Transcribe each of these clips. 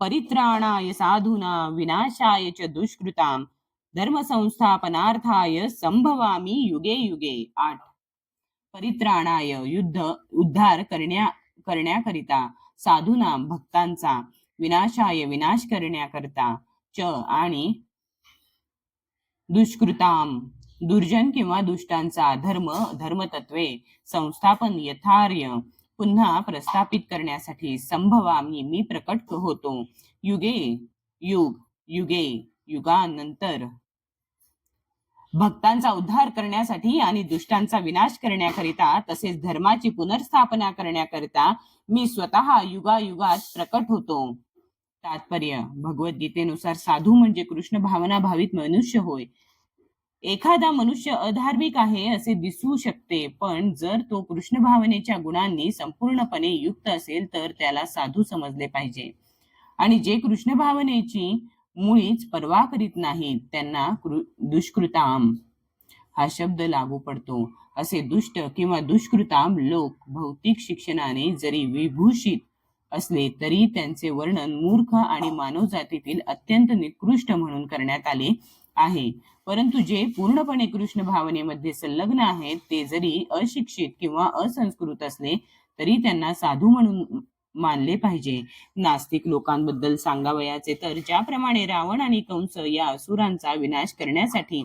परित्राणाय साधूना विनाशाय च दुष्कृताम धर्म संस्थापनार्थाय संभवामी युगे युगे. 8. परित्राणाय उद्धार करण्याकरिता, साधूना भक्तांचा, विनाशाय विनाश करण्याकरिता, च आणि दुष्कृताम दुर्जन किंवा दुष्टांचा, धर्मतत्वे संस्थापन यथार्य पुन्हा प्रस्थापित करण्यासाठी, संभवामी मी प्रकट होतो, युगे युगे युगानंतर भक्तांचा उद्धार करण्यासाठी आणि दुष्टांचा विनाश करण्याकरिता, तसेच धर्माची पुनर्स्थापना करण्याकरिता मी स्वतः युगायुगात प्रकट होतो. तात्पर्य: भगवद्गीतेनुसार साधू म्हणजे कृष्ण भावना भावित मनुष्य होय. एखादा मनुष्य अधार्मिक आहे असे दिसू शकते, पण जर तो कृष्ण भावनेच्या गुणांनी संपूर्णपणे युक्त असेल तर त्याला साधू समजले पाहिजे. आणि जे कृष्ण भावनेची मुळीच पर्वा करीत नाहीत त्यांना दुष्कृताम हा शब्द लागू पडतो. असे दुष्ट किंवा दुष्कृताम लोक भौतिक शिक्षणाने जरी विभूषित असले तरी त्यांचे वर्णन मूर्ख आणि मानव जातीतील अत्यंत निकृष्ट म्हणून करण्यात आले आहे. परंतु जे पूर्णपणे कृष्ण भावनेमध्ये संलग्न आहेत ते जरी अशिक्षित किंवा असंस्कृत असले तरी त्यांना साधू म्हणून मानले पाहिजे. नास्तिक लोकांबद्दल सांगावयाचे तर ज्याप्रमाणे रावण आणि कंस या असुरांचा विनाश करण्यासाठी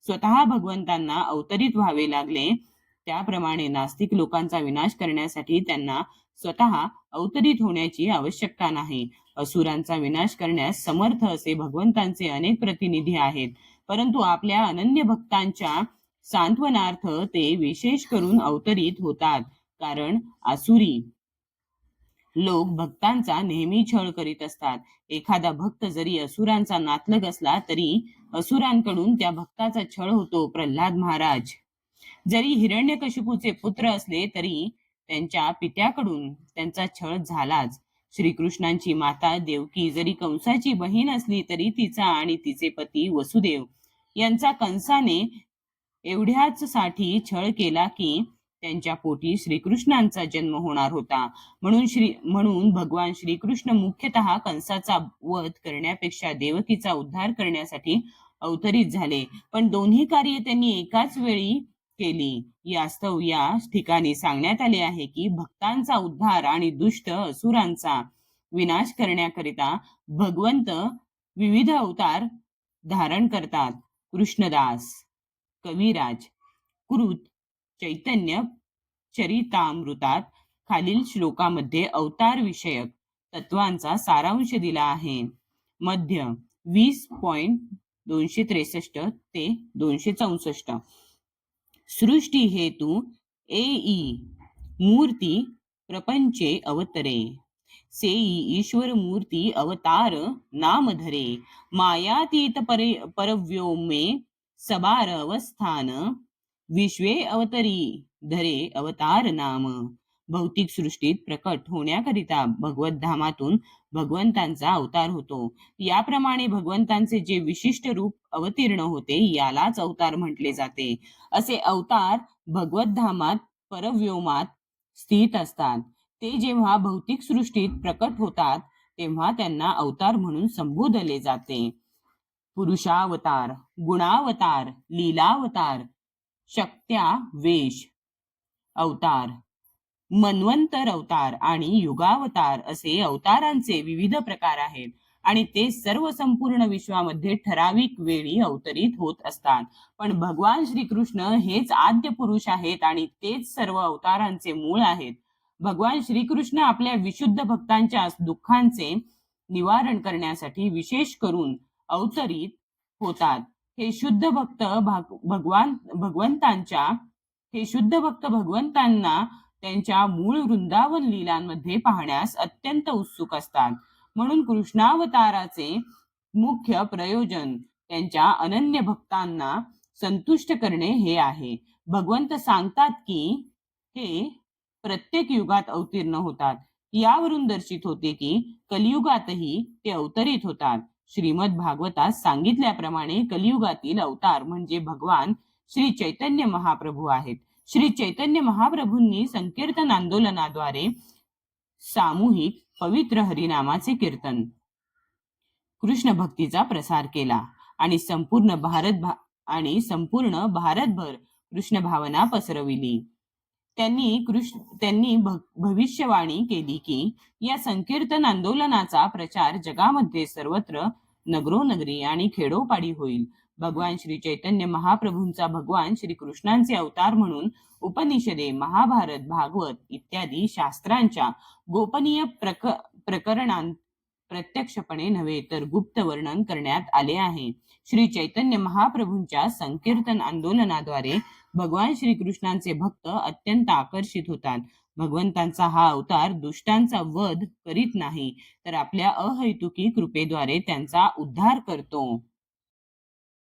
स्वतः भगवंतांना अवतरित व्हावे लागले, त्याप्रमाणे नास्तिक लोकांचा विनाश करण्यासाठी त्यांना स्वतः अवतरित होण्याची आवश्यकता नाही. असुरांचा विनाश करण्यास समर्थ असे भगवंतांचे अनेक प्रतिनिधी आहेत, परंतु आपल्या अनन्य भक्तांच्या सांत्वनार्थ ते विशेष करून अवतरित होतात. कारण आसुरी लोक भक्तांचा नेहमी छळ करीत असतात. एखादा भक्त जरी असुरांचा नातलग असला तरी असुरांकडून त्या भक्ताचा छळ होतो. प्रल्हाद महाराज जरी हिरण्यकशिपूचे पुत्र असले तरी त्यांच्या पित्याकडून त्यांचा छळ झालाच. श्रीकृष्णांची माता देवकी जरी कंसाची बहीण असली तरी तिचा आणि तिचे पती वसुदेव यांचा कंसाने एवढ्याच साठी छळ केला की त्यांच्या पोटी श्रीकृष्णांचा जन्म होणार होता. म्हणून भगवान श्रीकृष्ण मुख्यतः कंसाचा वध करण्यापेक्षा देवकीचा उद्धार करण्यासाठी अवतरित झाले. पण दोन्ही कार्य त्यांनी एकाच वेळी केली. यास्तव या ठिकाणी सांगण्यात आले आहे की भक्तांचा उद्धार आणि दुष्ट असुरांचा विनाश करण्याकरिता भगवंत विविध अवतार धारण करतात. कृष्णदास कविराज कृत चैतन्य चरितामृतात खालील श्लोकामध्ये अवतार विषयक तत्वांचा सारांश दिला आहे. मध्य 20.263 ते 264. सृष्टी हेतु एई मूर्ती प्रपंचे अवतरे सेई ईश्वर मूर्ती अवतार नाम धरे मायातीत परव्योमे सबार अवस्थान विश्वे अवतरी धरे अवतार नाम. भौतिक सृष्टीत प्रकट होण्याकरिता भगवत धामातून भगवंतांचा अवतार होतो. याप्रमाणे भगवंतांचे जे विशिष्ट रूप अवतीर्ण होते यालाच अवतार म्हटले जाते. असे अवतार भगवत धामात परव्योमात स्थित असतात. ते जेव्हा भौतिक सृष्टीत प्रकट होतात तेव्हा त्यांना अवतार म्हणून संबोधले जाते. पुरुषावतार, गुणावतार, लीलावतार, शक्त्या वेश अवतार, मन्वंतर अवतार आणि युगावतार असे अवतारांचे विविध प्रकार आहेत आणि ते सर्व संपूर्ण विश्वामध्ये ठराविक वेळी अवतरित होत असतात. पण भगवान श्रीकृष्ण हेच आद्य पुरुष आहेत आणि तेच सर्व अवतारांचे मूळ आहेत. भगवान श्रीकृष्ण आपल्या विशुद्ध भक्तांच्या दुःखांचे निवारण करण्यासाठी विशेष करून अवतरित होतात. हे शुद्ध भक्त भगवंतांना त्यांच्या मूळ वृंदावन लीलांमध्ये पाहण्यास अत्यंत उत्सुक असतात. म्हणून कृष्णावताराचे मुख्य प्रयोजन त्यांच्या अनन्य भक्तांना संतुष्ट करणे हे आहे. भगवंत सांगतात की हे प्रत्येक युगात अवतीर्ण होतात. यावरून दर्शित होते की कलियुगातही ते अवतरित होतात. श्रीमद भागवतात सांगितल्याप्रमाणे कलियुगातील अवतार म्हणजे भगवान श्री चैतन्य महाप्रभू आहेत. श्री चैतन्य महाप्रभूंनी संकीर्तन आंदोलनाद्वारे सामूहिक पवित्र हरिनामाचे कीर्तन कृष्ण भक्तीचा प्रसार केला आणि संपूर्ण भारतभर कृष्ण भावना पसरविली. त्यांनी भविष्यवाणी केली की या संकीर्तन आंदोलनाचा प्रचार जगामध्ये सर्वत्र नगरोनगरी आणि खेडोपाडी होईल. भगवान श्री चैतन्य महाप्रभूंचा भगवान श्री कृष्णांचे अवतार म्हणून उपनिषदे, महाभारत, भागवत इत्यादी शास्त्रांच्या गोपनीय प्रकरणांत प्रत्यक्षपणे नव्हे तर गुप्त वर्णन करण्यात आले आहे. श्री चैतन्य महाप्रभूंच्या संकीर्तन आंदोलनाद्वारे भगवान श्रीकृष्णांचे भक्त अत्यंत आकर्षित होतात. भगवंतांचा हा अवतार दुष्टांचा वध करीत नाही तर आपल्या अहैतुकी कृपेद्वारे त्यांचा उद्धार करतो.